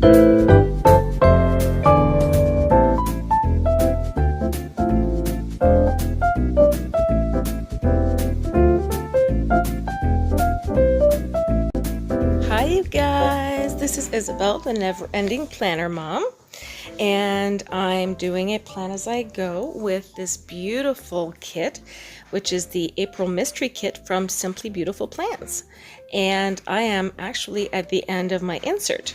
Hi you guys, this is Isabelle, the never-ending planner mom, and I'm doing a plan as I go with this beautiful kit, which is the April Mystery Kit from Simply Beautiful Plans. And I am actually at the end of my insert.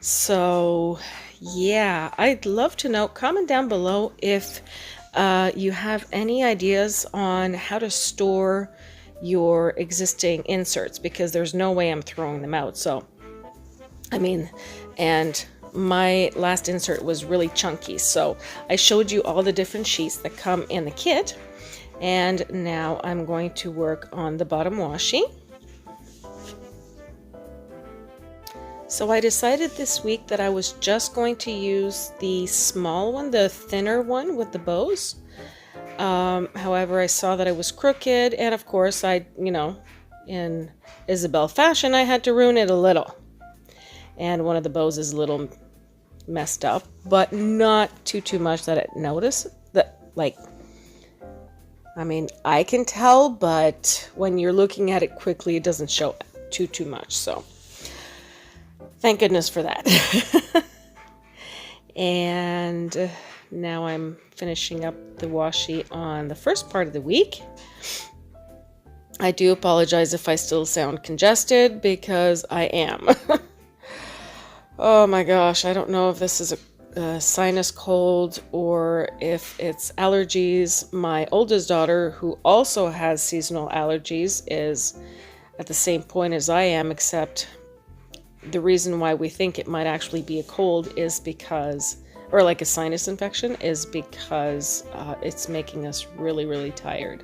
So yeah, I'd love to know, comment down below if you have any ideas on how to store your existing inserts, because there's no way I'm throwing them out. So I mean, and my last insert was really chunky, so I showed you all the different sheets that come in the kit, and now I'm going to work on the bottom washi. So I decided this week that I was just going to use the small one, the thinner one with the bows. However, I saw that it was crooked, and of course in Isabelle fashion, I had to ruin it a little. And one of the bows is a little messed up, but not too much that I notice. That, like, I mean, I can tell, but when you're looking at it quickly, it doesn't show too much. So thank goodness for that. And now I'm finishing up the washi on the first part of the week. I do apologize if I still sound congested, because I am. Oh my gosh, I don't know if this is a sinus cold or if it's allergies. My oldest daughter, who also has seasonal allergies, is at the same point as I am, except the reason why we think it might actually be a cold is because, or like a sinus infection, is because it's making us really tired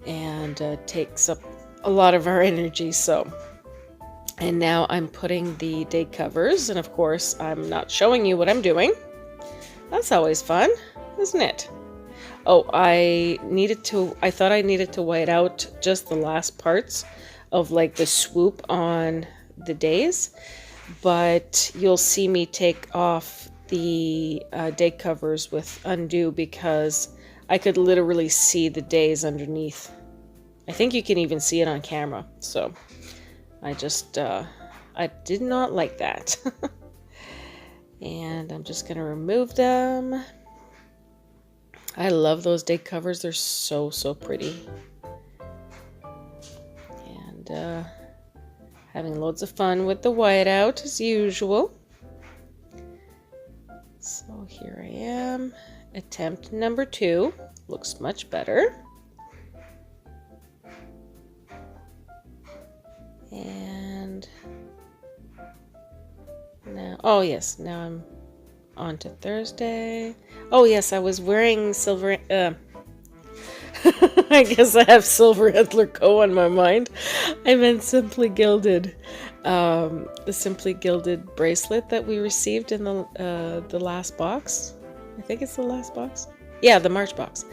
and takes up a lot of our energy. So, and now I'm putting the day covers, and of course I'm not showing you what I'm doing. That's always fun, isn't it? Oh, I thought I needed to white out just the last parts of like the swoop on the days, but you'll see me take off the day covers with undo, because I could literally see the days underneath. I think you can even see it on camera. So I just, I did not like that. And I'm just going to remove them. I love those day covers. They're so pretty. And having loads of fun with the whiteout as usual. So here I am. Attempt number 2. Looks much better. And now, oh yes, now I'm on to Thursday. Oh yes, I was wearing silver, I guess I have silver Antler Co on my mind. I meant Simply Gilded, the Simply Gilded bracelet that we received in the last box. I think it's the last box. Yeah, the March box.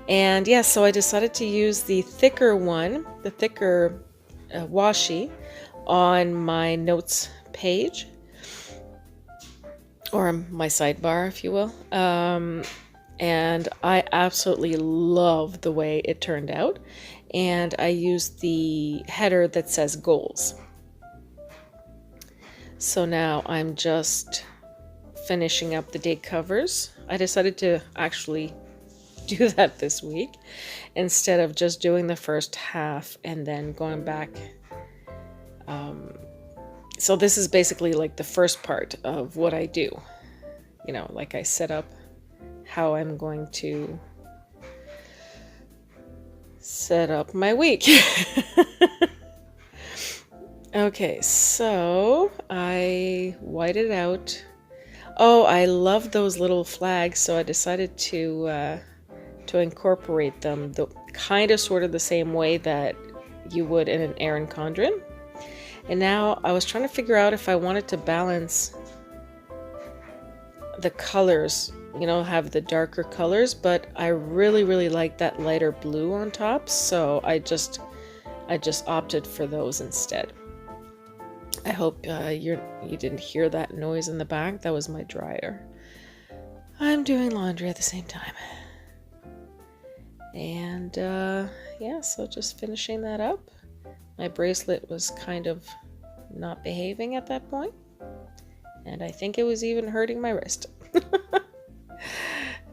And yeah, so I decided to use the thicker one, the thicker washi on my notes page, or my sidebar, if you will. And I absolutely love the way it turned out. And I used the header that says goals. So now I'm just finishing up the day covers. I decided to actually do that this week instead of just doing the first half and then going back. So this is basically like the first part of what I do. You know, like I set up how I'm going to set up my week. Okay, so I whited out. Oh, I love those little flags, so I decided to incorporate them the kind of sort of the same way that you would in an Erin Condren. And now I was trying to figure out if I wanted to balance the colors, you know, have the darker colors, but I really like that lighter blue on top, so I just opted for those instead. I hope you didn't hear that noise in the back. That was my dryer. I'm doing laundry at the same time. And yeah, so just finishing that up. My bracelet was kind of not behaving at that point, and I think it was even hurting my wrist.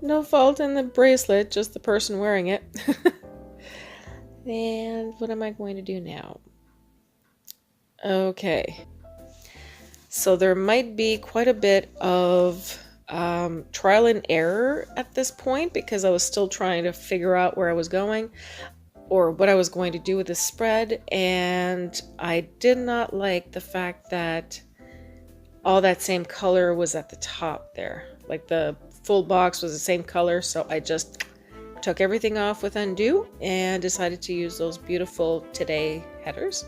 No fault in the bracelet, just the person wearing it. And what am I going to do now? Okay, so there might be quite a bit of trial and error at this point, because I was still trying to figure out where I was going or what I was going to do with the spread, and I did not like the fact that all that same color was at the top there. Like the full box was the same color, so I just took everything off with undo and decided to use those beautiful Today headers.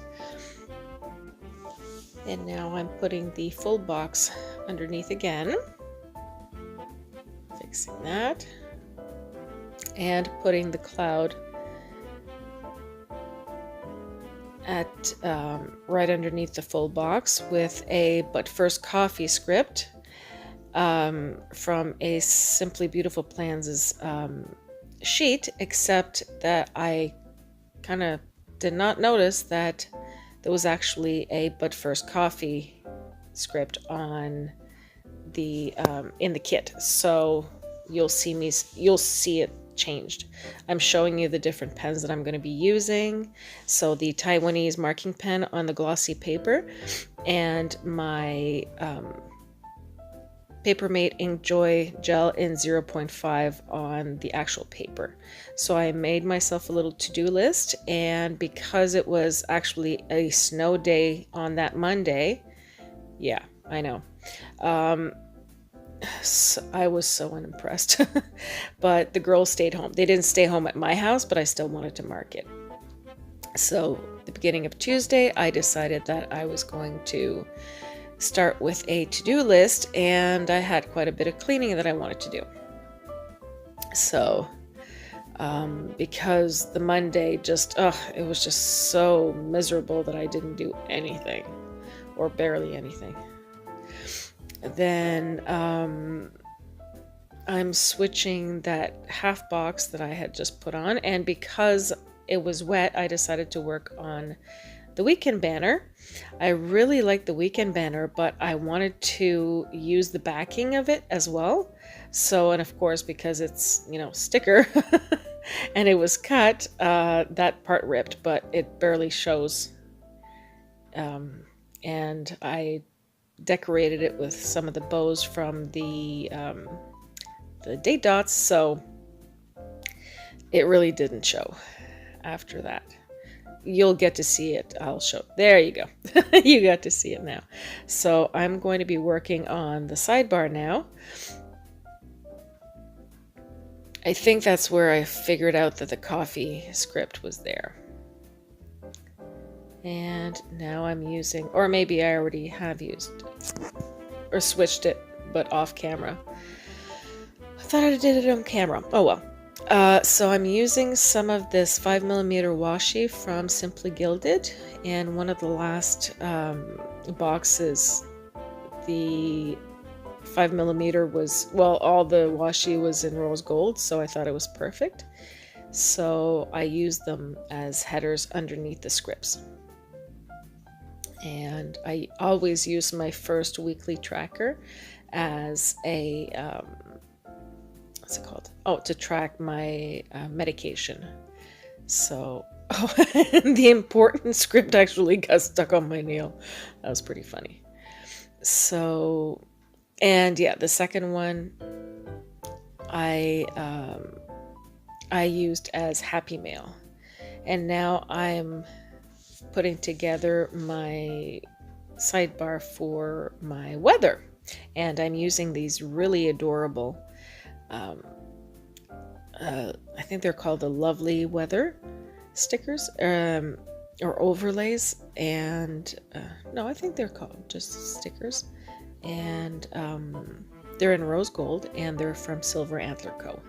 And now I'm putting the full box underneath again, fixing that, and putting the cloud at right underneath the full box with a But First Coffee script from a Simply Beautiful Plans' sheet, except that I kind of did not notice that there was actually a But First Coffee script on the in the kit, so you'll see it changed. I'm showing you the different pens that I'm going to be using. So the Taiwanese marking pen on the glossy paper, and my Papermate Ink Joy gel in 0.5 on the actual paper. So I made myself a little to-do list, and because it was actually a snow day on that Monday, yeah, I know, so I was so unimpressed. But the girls stayed home. They didn't stay home at my house, but I still wanted to mark it. So the beginning of Tuesday, I decided that I was going to start with a to-do list, and I had quite a bit of cleaning that I wanted to do. So because the Monday just, it was just so miserable that I didn't do anything, or barely anything. Then I'm switching that half box that I had just put on, and because it was wet, I decided to work on the weekend banner. I really like the weekend banner, but I wanted to use the backing of it as well. So, and of course, because it's, sticker and it was cut, that part ripped, but it barely shows. And I decorated it with some of the bows from the date dots, so it really didn't show after that. You'll get to see it. I'll show. There you go. You got to see it now. So I'm going to be working on the sidebar now. I think that's where I figured out that the coffee script was there. And now I'm using, or maybe I already have used or switched it, but off camera. I thought I did it on camera. Oh well. So I'm using some of this 5mm washi from Simply Gilded, and one of the last boxes, the 5mm was, well, all the washi was in rose gold, so I thought it was perfect. So I used them as headers underneath the scripts. And I always use my first weekly tracker as a, what's it called? Oh, to track my medication. So, the important script actually got stuck on my nail. That was pretty funny. So, and yeah, the second one I used as Happy Mail. And now I'm putting together my sidebar for my weather, and I'm using these really adorable I think they're called the Lovely Weather stickers or overlays, and no, I think they're called just stickers, and they're in rose gold, and they're from Antler Co.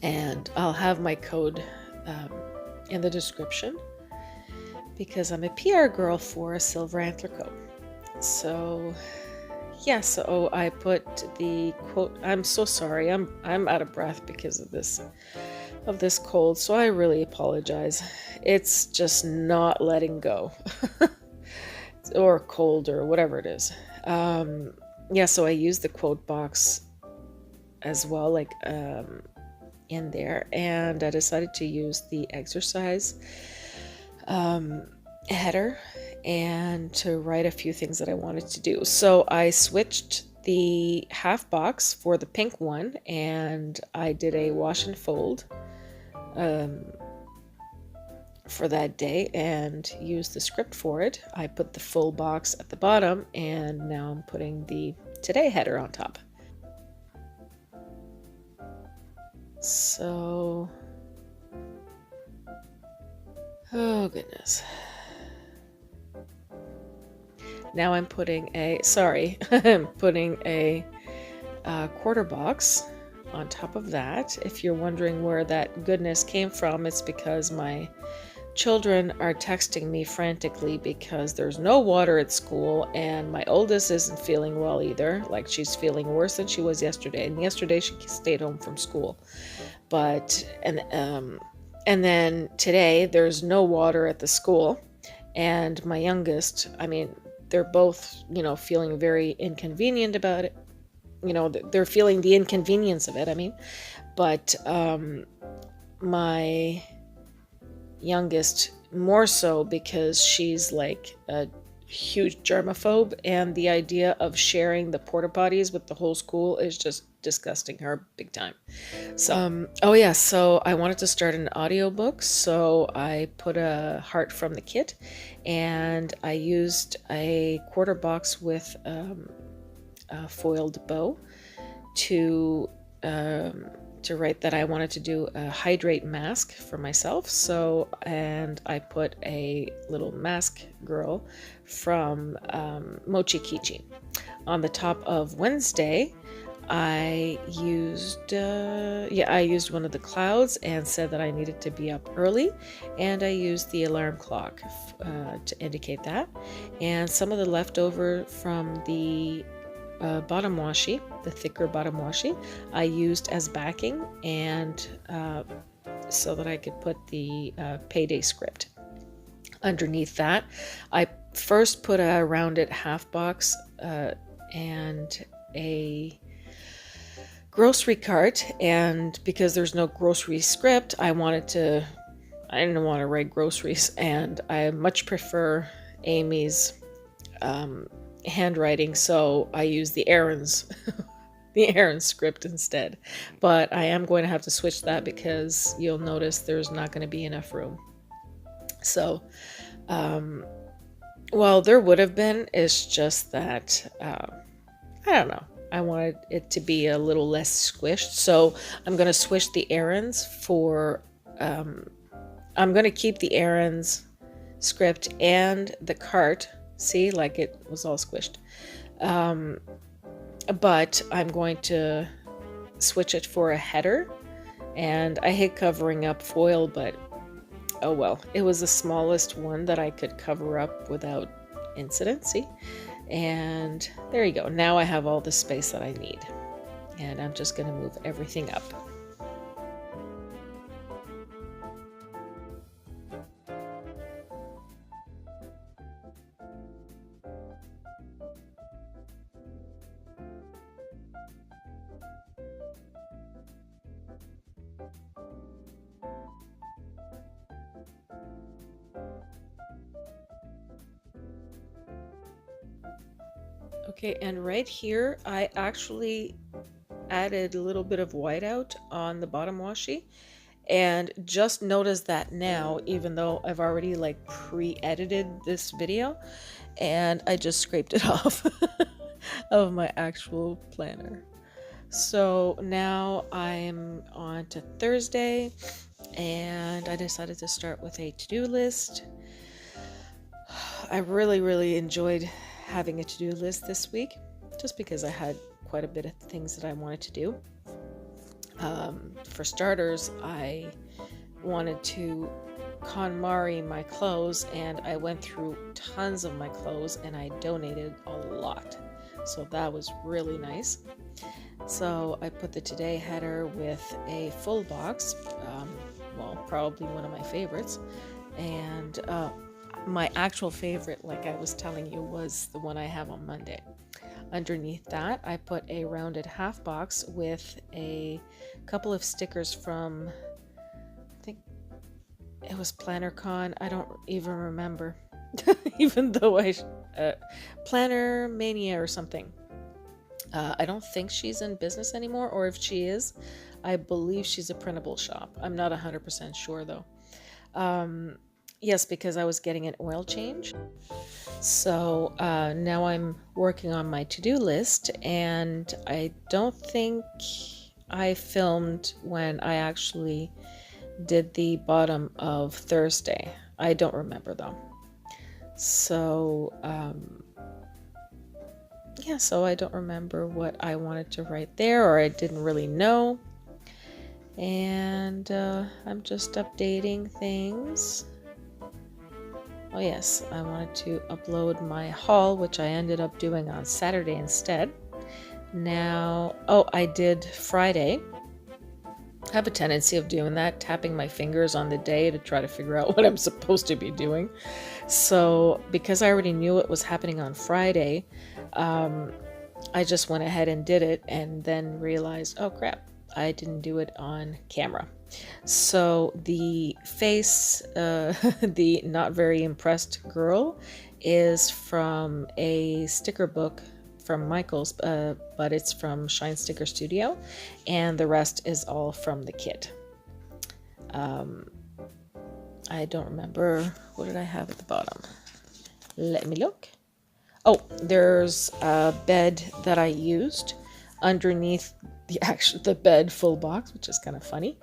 And I'll have my code in the description, because I'm a PR girl for Antler Co. So yeah, so I put the quote. I'm so sorry. I'm out of breath because of this cold. So I really apologize. It's just not letting go. Or cold or whatever it is. Yeah, so I used the quote box as well, like in there, and I decided to use the exercise header and to write a few things that I wanted to do. So I switched the half box for the pink one, and I did a wash and fold for that day and used the script for it. I put the full box at the bottom, and now I'm putting the today header on top. So, oh goodness. Now I'm putting I'm putting a quarter box on top of that. If you're wondering where that goodness came from, it's because my children are texting me frantically because there's no water at school, and my oldest isn't feeling well either. Like, she's feeling worse than she was yesterday, and yesterday she stayed home from school. And then today there's no water at the school, and my youngest, I mean, they're both, feeling very inconvenient about it. They're feeling the inconvenience of it, I mean. But my youngest more so, because she's like a huge germaphobe, and the idea of sharing the porta potties with the whole school is just disgusting her big time. So oh yeah, so I wanted to start an audiobook, so I put a heart from the kit, and I used a quarter box with a foiled bow to write that I wanted to do a hydrate mask for myself. So, and I put a little mask girl from MochiKichiGift. On the top of Wednesday, I used one of the clouds and said that I needed to be up early, and I used the alarm clock to indicate that. And some of the leftover from the bottom washi, the thicker bottom washi, I used as backing, and so that I could put the payday script underneath that. I first put a rounded half box and a grocery cart, and because there's no grocery script, I didn't want to write groceries, and I much prefer Amy's handwriting, so I use the errands the errands script instead. But I am going to have to switch that because you'll notice there's not going to be enough room. So well, there would have been, it's just that I don't know, I wanted it to be a little less squished, so I'm going to switch the errands for I'm going to keep the errands script and the cart. See, like it was all squished. But I'm going to switch it for a header. And I hate covering up foil, but oh well. It was the smallest one that I could cover up without incident, see? And there you go. Now I have all the space that I need. And I'm just going to move everything up. Okay, and right here, I actually added a little bit of whiteout on the bottom washi, and just notice that now, even though I've already like pre-edited this video, and I just scraped it off of my actual planner. So now I'm on to Thursday, and I decided to start with a to-do list. I really enjoyed having a to-do list this week, just because I had quite a bit of things that I wanted to do. For starters, I wanted to KonMari my clothes, and I went through tons of my clothes and I donated a lot. So that was really nice. So I put the Today header with a full box, well, probably one of my favorites. And my actual favorite, like I was telling you, was the one I have on Monday. Underneath that, I put a rounded half box with a couple of stickers from, I think it was PlannerCon. I don't even remember, even though Planner Mania or something. I don't think she's in business anymore, or if she is, I believe she's a printable shop. I'm not 100% sure though. Yes, because I was getting an oil change. So now I'm working on my to-do list, and I don't think I filmed when I actually did the bottom of Thursday. I don't remember though. So yeah, so I don't remember what I wanted to write there, or I didn't really know. And I'm just updating things. Oh yes, I wanted to upload my haul, which I ended up doing on Saturday instead. Now, oh, I did Friday. I have a tendency of doing that, tapping my fingers on the day to try to figure out what I'm supposed to be doing. So because I already knew what was happening on Friday, I just went ahead and did it, and then realized, oh crap, I didn't do it on camera. So the face, the not very impressed girl, is from a sticker book from Michael's, but it's from Shine Sticker Studio, and the rest is all from the kit. I don't remember, what did I have at the bottom? Let me look. Oh, there's a bed that I used underneath the bed full box, which is kind of funny.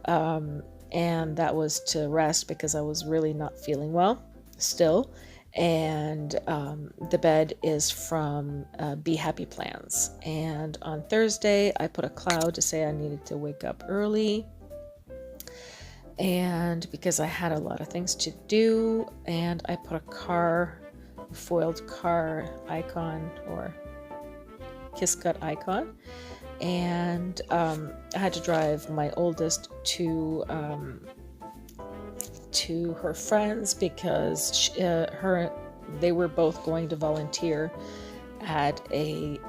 And that was to rest because I was really not feeling well still. And the bed is from Be Happy Plans. And on Thursday, I put a cloud to say I needed to wake up early. And because I had a lot of things to do, and I put a foiled car icon or kiss cut icon. And I had to drive my oldest to her friends because they were both going to volunteer at a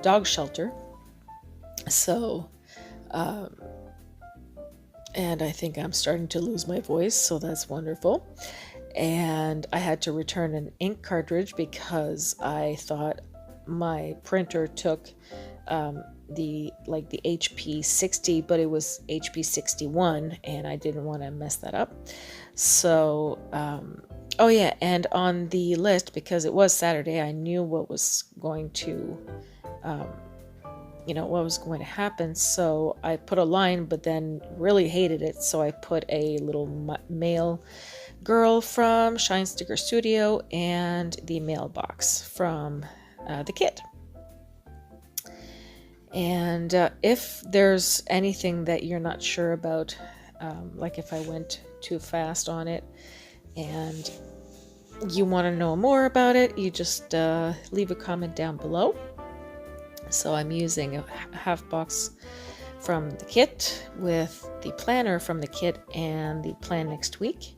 dog shelter. So, and I think I'm starting to lose my voice, so that's wonderful. And I had to return an ink cartridge because I thought my printer took the HP 60, but it was HP 61, and I didn't want to mess that up. So oh yeah, and on the list, because it was Saturday, I knew what was going to what was going to happen, so I put a line, but then really hated it, so I put a little mail girl from Shine Sticker Studio and the mailbox from the kit. And if there's anything that you're not sure about, like if I went too fast on it and you want to know more about it, you just leave a comment down below. So I'm using a half box from the kit with the planner from the kit and the plan next week.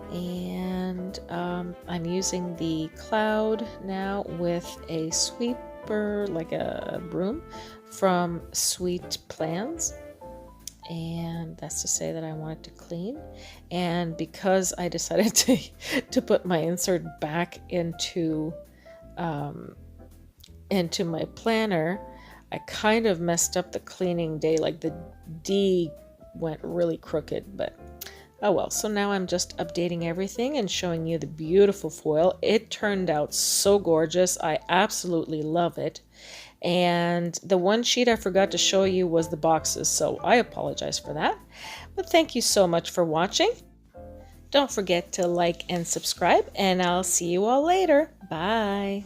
And I'm using the cloud now with a sweeper, like a broom, from Sweet Plans. And that's to say that I wanted to clean. And because I decided to put my insert back into my planner, I kind of messed up the cleaning day. Like the D went really crooked, but oh well. So now I'm just updating everything and showing you the beautiful foil. It turned out so gorgeous. I absolutely love it. And the one sheet I forgot to show you was the boxes, so I apologize for that. But thank you so much for watching. Don't forget to like and subscribe, and I'll see you all later. Bye.